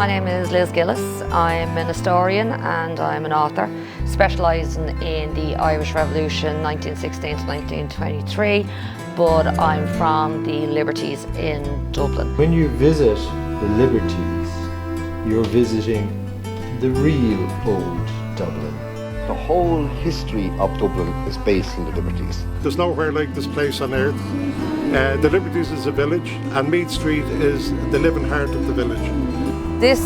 My name is Liz Gillis. I'm an historian and I'm an author, specialising in the Irish Revolution 1916 to 1923, but I'm from the Liberties in Dublin. When you visit the Liberties, you're visiting the real old Dublin. The whole history of Dublin is based in the Liberties. There's nowhere like this place on earth. The Liberties is a village and Meath Street is the living heart of the village. This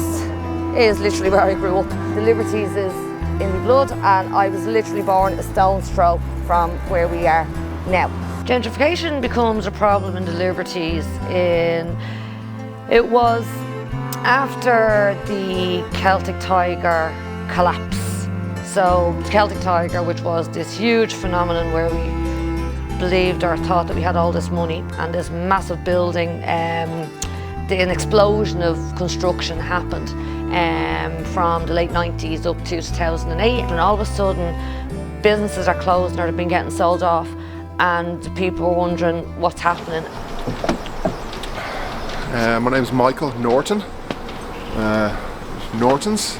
is literally where I grew up. The Liberties is in my blood and I was literally born a stone's throw from where we are now. Gentrification becomes a problem in the Liberties it was after the Celtic Tiger collapse. So the Celtic Tiger, which was this huge phenomenon where we believed or thought that we had all this money and this massive building, an explosion of construction happened from the late 90s up to 2008, and all of a sudden businesses are closing or they've been getting sold off and people are wondering what's happening. My name's Michael Norton, Norton's.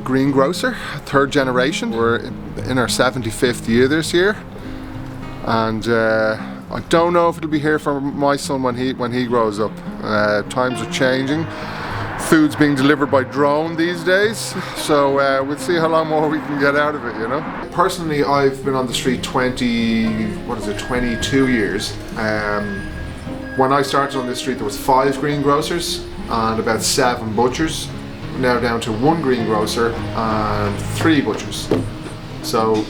Greengrocer, third generation. We're in our 75th year this year, and I don't know if it'll be here for my son when he grows up. Times are changing. Food's being delivered by drone these days, so we'll see how long more we can get out of it, you know. Personally, I've been on the street 22 years. When I started on this street, there was 5 greengrocers and about 7 butchers. Now down to 1 greengrocer and 3 butchers. So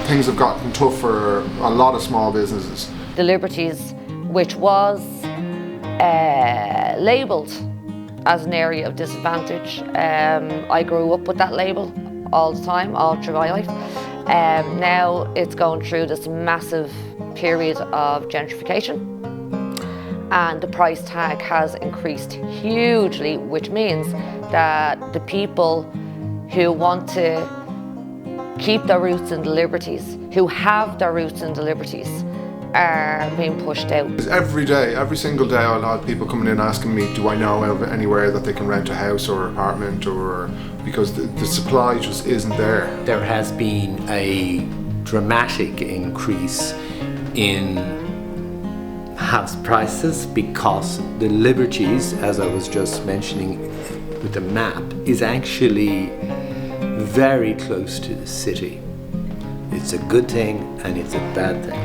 things have gotten tough for a lot of small businesses. The Liberties, which was labelled as an area of disadvantage. I grew up with that label all the time, all through my life. Now it's going through this massive period of gentrification, and the price tag has increased hugely, which means that the people who want to keep their roots in the Liberties, who have their roots in the Liberties, are being pushed out. Every day, every single day, I'll have people coming in asking me, do I know of anywhere that they can rent a house or apartment, or because the supply just isn't there. There has been a dramatic increase in house prices because the Liberties, as I was just mentioning with the map, is actually very close to the city. It's a good thing and it's a bad thing.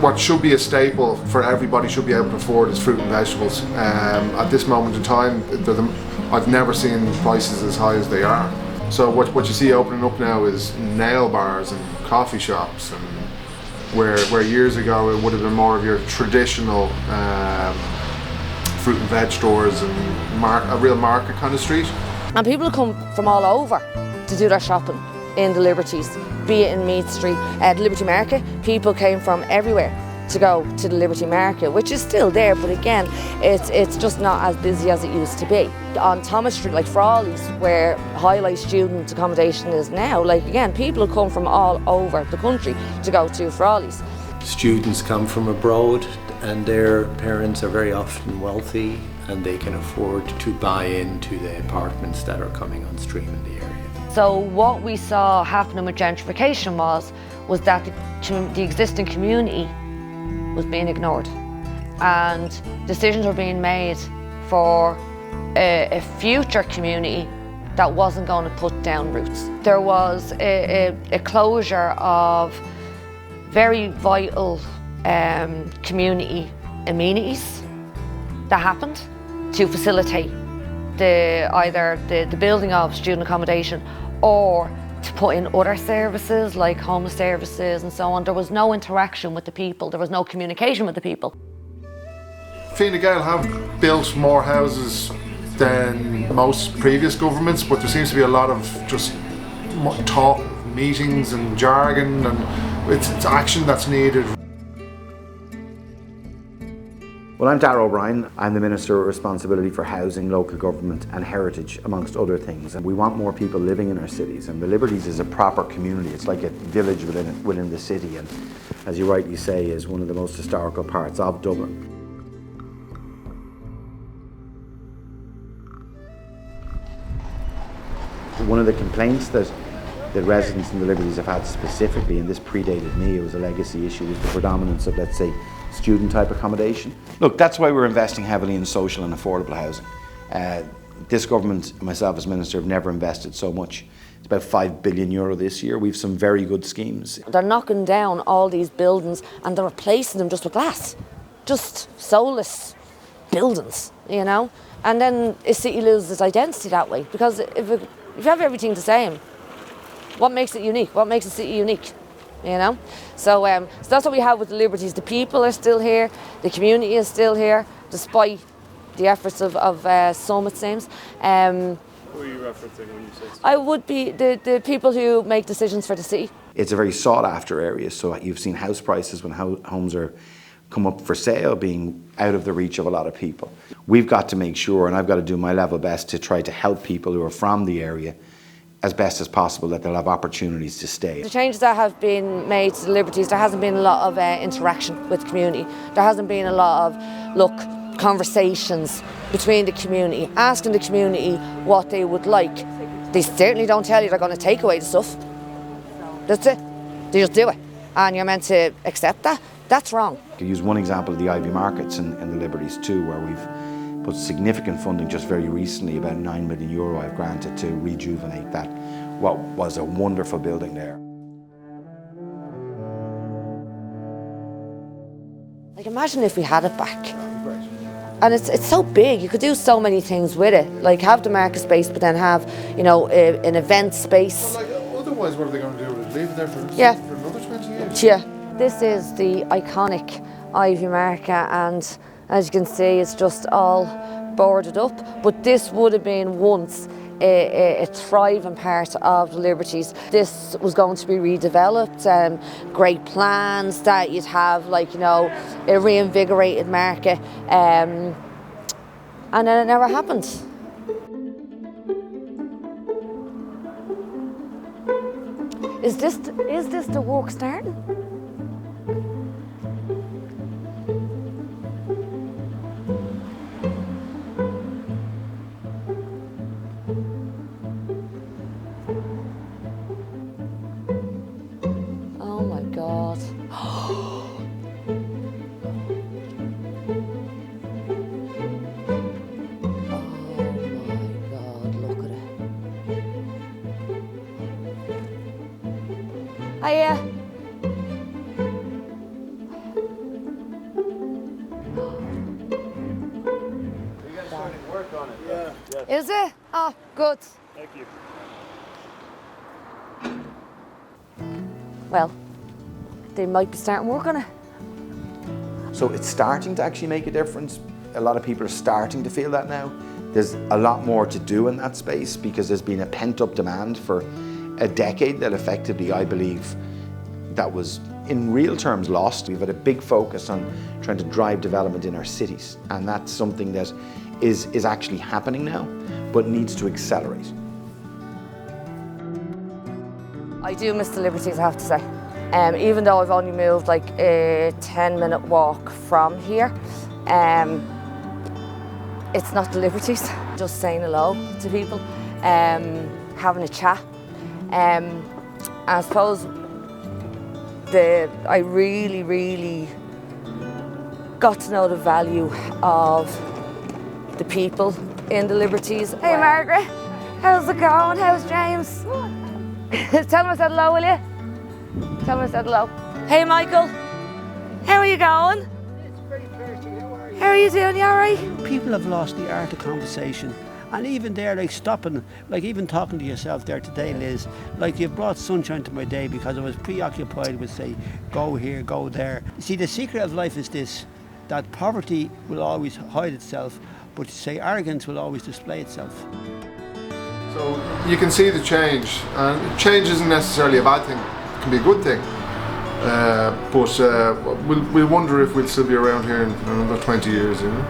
What should be a staple for everybody should be able to afford is fruit and vegetables. At this moment in time, I've never seen prices as high as they are. So what you see opening up now is nail bars and coffee shops, and where years ago it would have been more of your traditional fruit and veg stores and a real market kind of street. And people come from all over to do their shopping in the Liberties, be it in Meath Street, the Liberty Market. People came from everywhere to go to the Liberty Market, which is still there, but again, it's just not as busy as it used to be. On Thomas Street, like Frawley's, where highlight student accommodation is now, like again, people come from all over the country to go to Frawley's. Students come from abroad and their parents are very often wealthy and they can afford to buy into the apartments that are coming on stream in the area. So what we saw happening with gentrification was that the existing community was being ignored, and decisions were being made for a future community that wasn't going to put down roots. There was a closure of very vital community amenities that happened to facilitate either the building of student accommodation or to put in other services like homeless services and so on. There was no interaction with the people, there was no communication with the people. Fine Gael have built more houses than most previous governments, but there seems to be a lot of just talk, meetings and jargon, and it's action that's needed. Well, I'm Darragh O'Brien. I'm the Minister with responsibility for housing, local government and heritage, amongst other things. And we want more people living in our cities, and the Liberties is a proper community. It's like a village within the city, and as you rightly say, is one of the most historical parts of Dublin. One of the complaints that residents in the Liberties have had specifically, and this predated me, it was a legacy issue, was the predominance of, let's say, student type accommodation. Look, that's why we're investing heavily in social and affordable housing. This government, myself as Minister, have never invested so much. It's about €5 billion this year. We've some very good schemes. They're knocking down all these buildings and they're replacing them just with glass. Just soulless buildings, you know? And then a city loses its identity that way, because if you have everything the same, what makes it unique? What makes a city unique? You know? So that's what we have with the Liberties. The people are still here, the community is still here, despite the efforts of some, it seems. Who are you referencing when you say so? I would be the people who make decisions for the city. It's a very sought after area, so you've seen house prices when homes are come up for sale being out of the reach of a lot of people. We've got to make sure, and I've got to do my level best to try to help people who are from the area as best as possible, that they'll have opportunities to stay. The changes that have been made to the Liberties, there hasn't been a lot of interaction with the community. There hasn't been a lot of, conversations between the community, asking the community what they would like. They certainly don't tell you they're going to take away the stuff. That's it. They just do it. And you're meant to accept that. That's wrong. I could use one example of the Ivy Markets in the Liberties too, where we've put significant funding just very recently, about €9 million I've granted to rejuvenate that, what was a wonderful building there. Like, imagine if we had it back. And it's so big, you could do so many things with it. Like have the market space, but then have, you know, an event space. Well, like, otherwise, what are they going to do with it? Leave it there for another 20 years? Yeah. This is the iconic Ivy Market, and as you can see, it's just all boarded up. But this would have been once a thriving part of the Liberties. This was going to be redeveloped, great plans that you'd have, like, you know, a reinvigorated market, and then it never happened. Is this the work starting? Oh my God. Hiya. Work on it. Yeah. Is it? Oh, good. Thank you. Well, they might be starting work on it. So it's starting to actually make a difference. A lot of people are starting to feel that now. There's a lot more to do in that space because there's been a pent-up demand for a decade that effectively, I believe, that was in real terms lost. We've had a big focus on trying to drive development in our cities, and that's something that is actually happening now, but needs to accelerate. I do miss the Liberties, I have to say. Even though I've only moved like a 10-minute walk from here, it's not the Liberties. Just saying hello to people, having a chat. I suppose I really got to know the value of the people in the Liberties. Hey Margaret, how's it going? How's James? Tell him I said hello, will you? Tell him I said hello. Hey Michael, how are you going? How are you doing? You alright? People have lost the art of conversation. And even there, like stopping, like even talking to yourself there today, Liz, like you've brought sunshine to my day because I was preoccupied with, say, go here, go there. See, the secret of life is this, that poverty will always hide itself, but say arrogance will always display itself. So you can see the change, and change isn't necessarily a bad thing, it can be a good thing. But we'll wonder if we'll still be around here in another 20 years, you know?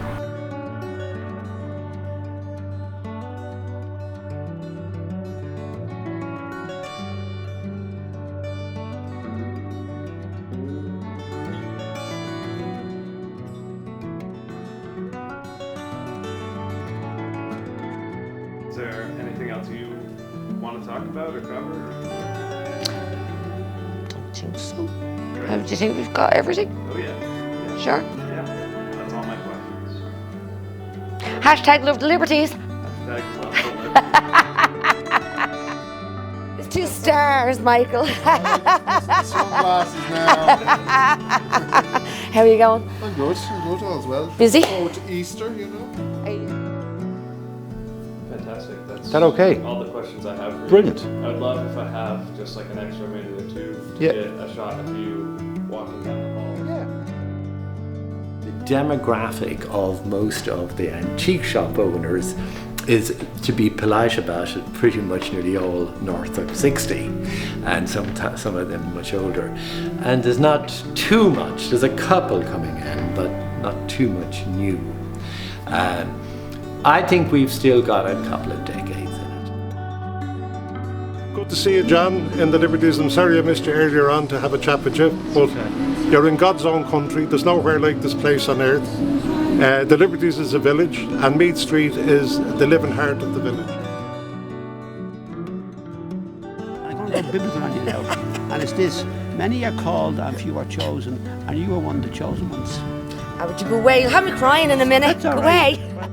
Is there anything else you want want to talk about or cover? Don't think so. Do you think we've got everything? Oh yeah. Sure. Yeah. That's all my questions. Hashtag love the liberties. Hashtag love the liberties. It's 2 stars, Michael. Sunglasses now. How are you going? I'm good as well. Busy? Forward to Easter, you know. Fantastic. That's Is that okay? all the questions I have for you. Brilliant. I'd love if I have just like an extra minute or two to Yeah. get a shot of you walking down the hall. The demographic of most of the antique shop owners is, to be polite about it, pretty much nearly all north of 60, and some of them much older. And there's not too much. There's a couple coming in, but not too much new. I think we've still got a couple of decades in it. Good to see you, John, in the Liberties. I'm sorry I missed you earlier on to have a chat with you, but you're in God's own country. There's nowhere like this place on earth. The Liberties is a village, and Meath Street is the living heart of the village. I'm going to go biblical on you now. And it's this: many are called and few are chosen, and you are one of the chosen ones. Would you go away? You'll have me crying in a minute. That's all Go right. away.